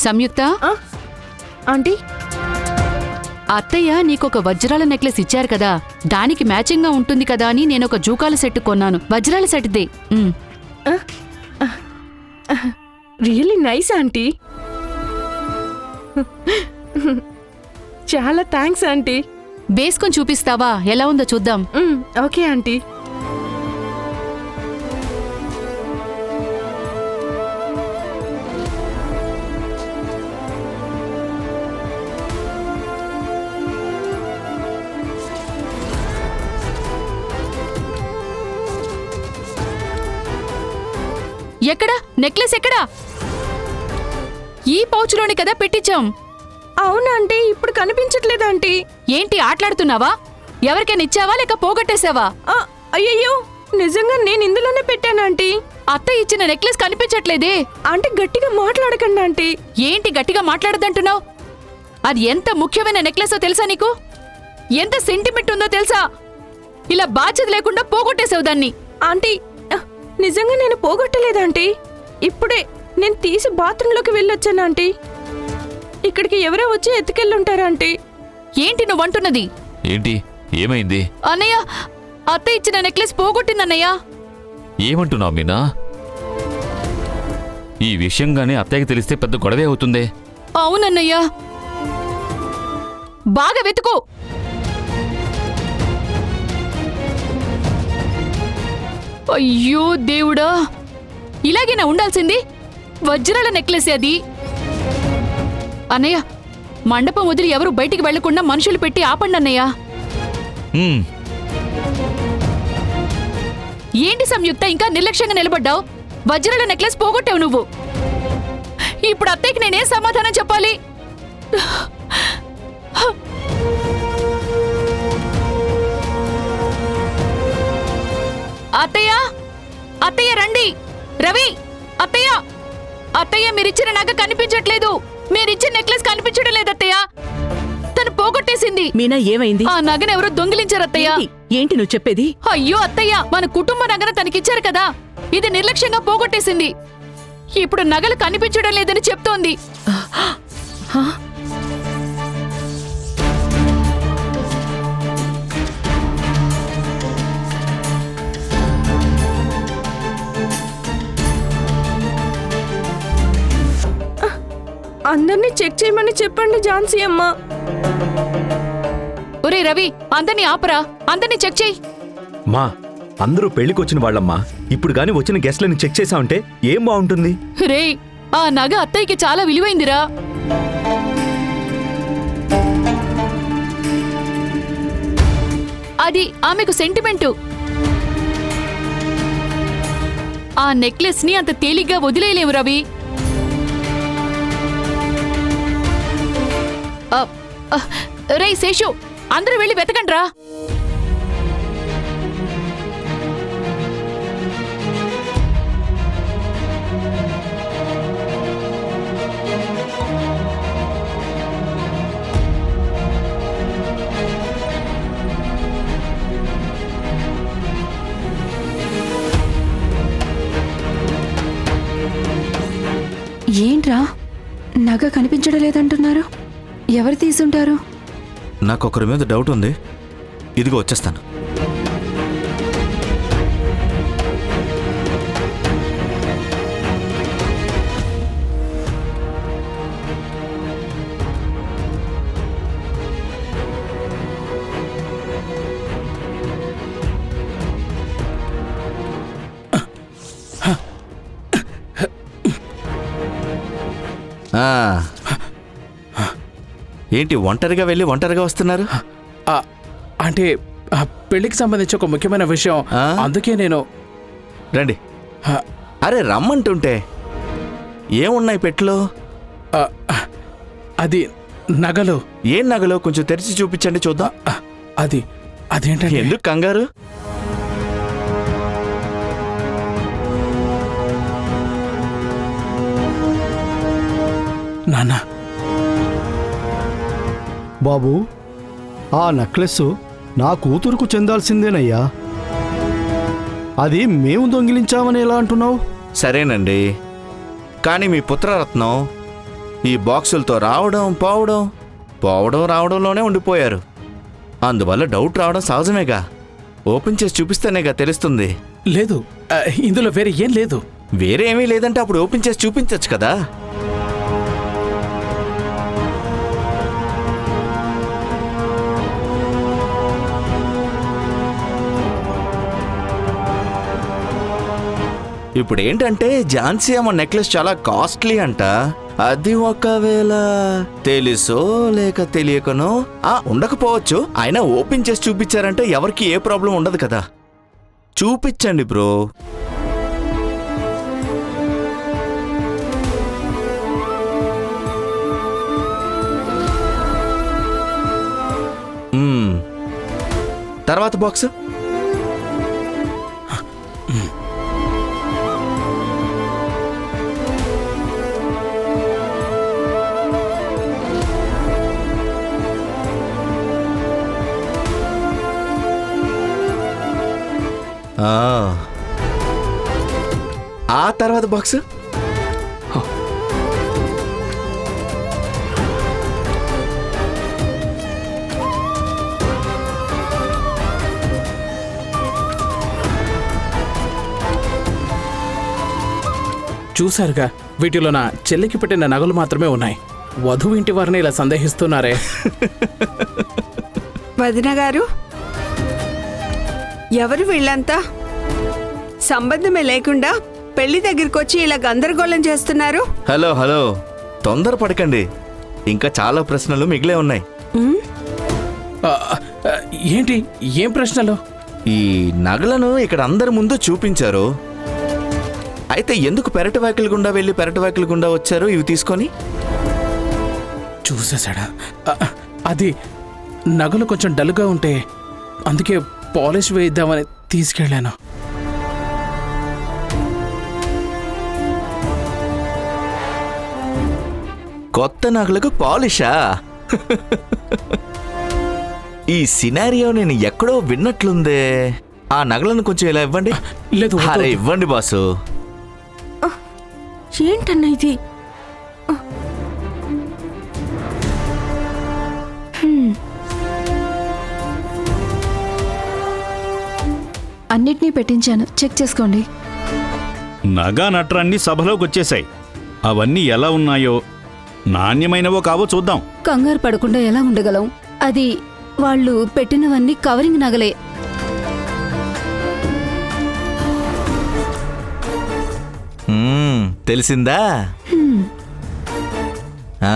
సంయుక్త aunty, అత్తయ్య నీకొక వజ్రాల నెక్లెస్ ఇచ్చారు కదా, దానికి మ్యాచింగ్ గా ఉంటుంది కదా అని నేనొక జూకాల సెట్ కొన్నాను. వజ్రాల సెట్దే. Really nice aunty. చాలా థ్యాంక్స్ ఆంటీ. వేసుకొని చూపిస్తావా? ఎలా ఉందో చూద్దాం. Okay aunty. ఎక్కడా నెక్లెస్? ఎక్కడా? ఈ పౌచ్లోనే కదా పెట్టించాం. అవునా ఆంటీ, ఇప్పుడు కనిపించట్లేదు ఆంటీ. ఏంటి ఆటలాడుతున్నావా? ఎవరికైనా ఇచ్చావా లేక పోగొట్టేశావా? అయ్యయ్యో, నిజంగా నేను ఇందులోనే పెట్టాను ఆంటీ. అత్త ఇచ్చిన నెక్లెస్ కనిపించట్లేదే. ఆంటీ గట్టిగా మాట్లాడకండి ఆంటీ. ఏంటి గట్టిగా మాట్లాడదంటున్నావు? అది ఎంత ముఖ్యమైన నెక్లెసో తెలుసా నీకు? ఎంత సెంటిమెంట్ ఉందో తెలుసా? ఇలా బాధ్యత లేకుండా పోగొట్టేసావు దాన్ని. ఆంటీ, నిజంగా నేను పోగొట్టలేదు ఆంటీ. ఇప్పుడే నేను తీసి బాత్రూంలోకి వెళ్ళొచ్చాను ఆంటీ. ఇక్కడికి ఎవరో వచ్చి ఎత్తుకెళ్ళుంటారా ఆంటీ. ఏంటి నువ్వంటున్నది? ఏంటి? ఏమైంది? అన్నయ్య, అత్త ఇచ్చిన నెక్లెస్ పోగొట్టిందన్నయ్య. ఏమంటున్నావు మీనా? ఈ విషయంగానే అత్తయ్యకి తెలిస్తే పెద్ద గొడవే అవుతుందే. అవునన్నయ్య, బాగా వెతుకో. అయ్యో దేవుడా, ఇలాగేనా ఉండాల్సింది? వజ్రాల నెక్లెస్ అది. అన్నయ్య, మండపం వదిలి ఎవరు బయటికి వెళ్లకుండా మనుషులు పెట్టి ఆపండి అన్నయ్య. ఏంటి సంయుక్త ఇంకా నిర్లక్ష్యంగా నిలబడ్డావు? వజ్రాల నెక్లెస్ పోగొట్టావు నువ్వు. ఇప్పుడు అత్తయ్యకి నేనే సమాధానం చెప్పాలి? అత్తయ్య, అత్తయ్య రండి. రవి, అత్తయ్య, అత్తయ్య మీరిచ్చిన నగ కనిపించట్లేదు. మీరిచ్చిన నెక్లెస్ కనిపించడం లేదు అత్తయ్య. తను పోగొట్టేసింది. మీనా, ఏమైంది? ఆ నగను ఎవరో దొంగిలించారు అత్తయ్య. ఏంటి నువ్వు చెప్పేది? అయ్యో అత్తయ్య, మన కుటుంబ నగను తనకిచ్చారు కదా, ఇది నిర్లక్ష్యంగా పోగొట్టేసింది. ఇప్పుడు నగలు కనిపించడం లేదని చెప్తోంది. అందరినీ చెక్ చేయమని చెప్పండి ఝాన్సీ అమ్మ. ఒరే రవి, అందరినీ ఆపరా, అందరినీ చెక్ చేయి. మా అందరూ పెళ్లికొచ్చిన వాళ్ళమ్మా. ఇప్పుడు గాని వచ్చిన గెస్ట్లని చెక్ చేసామంటే ఏం బాగుంటుంది? రే, ఆ నగ అత్తయ్యకి చాలా విలువైందిరా. అది ఆమెకు సెంటిమెంటు. ఆ నెక్లెస్ ని అంత తేలిగ్గా వదిలేయలేము రవి. రే శేషు, అందరూ వెళ్ళి వెతకండ్రా. ఏంట్రా, నగ కనిపించడం లేదంటున్నారు? ఎవరు తీసుంటారు? నాకొకరి మీద డౌట్ ఉంది. ఇదిగో వచ్చేస్తాను. ఏంటి ఒంటరిగా వెళ్ళి ఒంటరిగా వస్తున్నారు? అంటే పెళ్లికి సంబంధించి ఒక ముఖ్యమైన విషయం, అందుకే నేను. రండి. అరే రమ్మంటుంటే ఏమున్నాయి పెట్లో? అది నగలు. ఏం నగలు? కొంచెం తెరిచి చూపించండి చూద్దాం. అదేంటంటే. ఎందుకు కంగారు? నాన్న. బాబు, ఆ నెక్లెస్ నా కూతురుకు చెందాల్సిందేనయ్యా. అది మేము దొంగిలించామని ఎలా అంటున్నావు? సరేనండి, కానీ మీ పుత్రరత్నం ఈ బాక్సులతో రావడం పోవడం పోవడం రావడంలోనే ఉండిపోయారు. అందువల్ల డౌట్ రావడం సహజమేగా. ఓపెన్ చేసి చూపిస్తేనేగా తెలుస్తుంది. లేదు, ఇందులో వేరే ఏం లేదు. వేరే ఏమీ లేదంటే అప్పుడు ఓపెన్ చేసి చూపించచ్చు కదా. ఇప్పుడు ఏంటంటే ఝాన్సీ అమ్మ నెక్లెస్ చాలా కాస్ట్లీ అంట. అది ఒకవేళ తెలుసో లేక తెలియకనో ఉండకపోవచ్చు. అయినా ఓపెన్ చేసి చూపించారంటే ఎవరికి ఏ ప్రాబ్లం ఉండదు కదా. చూపించండి బ్రో. తర్వాత బాక్స్. ఆ తర్వాత బాక్స్. చూశారుగా, వీటిలో నా చెల్లికి పెట్టిన నగలు మాత్రమే ఉన్నాయి. వధువు ఇంటి వారిని ఇలా సందేహిస్తున్నారే. వదిన గారు, ఎవరు వీళ్ళంతా? సంబంధమే లేకుండా పెళ్లి దగ్గరికి వచ్చి ఇలా గందరగోళం చేస్తున్నారు. హలో హలో, తొందరపడకండి. ఇంకా చాలా ప్రశ్నలు మిగిలే ఉన్నాయి. ఏంటి, ఏం ప్రశ్నలు? ఈ నగలను ఇక్కడ అందరి ముందు చూపించారు. అయితే ఎందుకు పెరటి వాకిలి గుండా వెళ్ళి పెరటి వాకిలి గుండా వచ్చారు ఇవి తీసుకొని? చూసేశాడా? అది నగలు కొంచెం డల్గా ఉంటే అందుకే పాలిష్ వేయిద్దామని తీసుకెళ్ళాను. కొత్త నగలకు పాలిషా? ఈ సినారియో నేను ఎక్కడో విన్నట్లుందే. ఆ నగలను కొంచెం ఇలా ఇవ్వండి. లేదు, అరే ఇవ్వండి బాసు. ఏంటన్నా ఇది? అన్నిటినీ పెట్టించాను, చెక్ చేసుకోండి. నగా నట్రాన్ని సభలోకి వచ్చేశాయి. అవన్నీ ఎలా ఉన్నాయో, నాణ్యమైనవో కావో చూద్దాం. కంగారు పడకుండా ఎలా ఉండగలం? అది వాళ్ళు పెట్టినవన్నీ కవరింగ్ నగలే. తెలిసిందా? ఆ